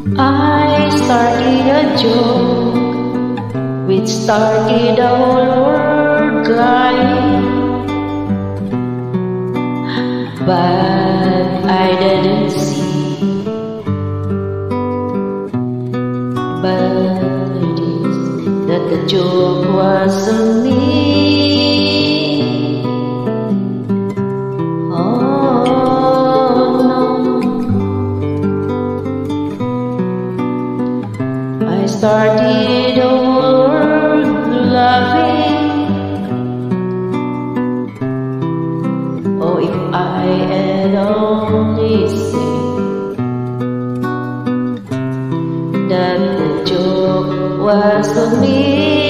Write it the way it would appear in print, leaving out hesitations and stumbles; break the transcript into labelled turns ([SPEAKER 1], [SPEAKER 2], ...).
[SPEAKER 1] I started a joke which started the whole world crying, but I didn't see. But it is that the joke was on me. I started the whole world laughing. Oh, if I had only seen that the joke was on me.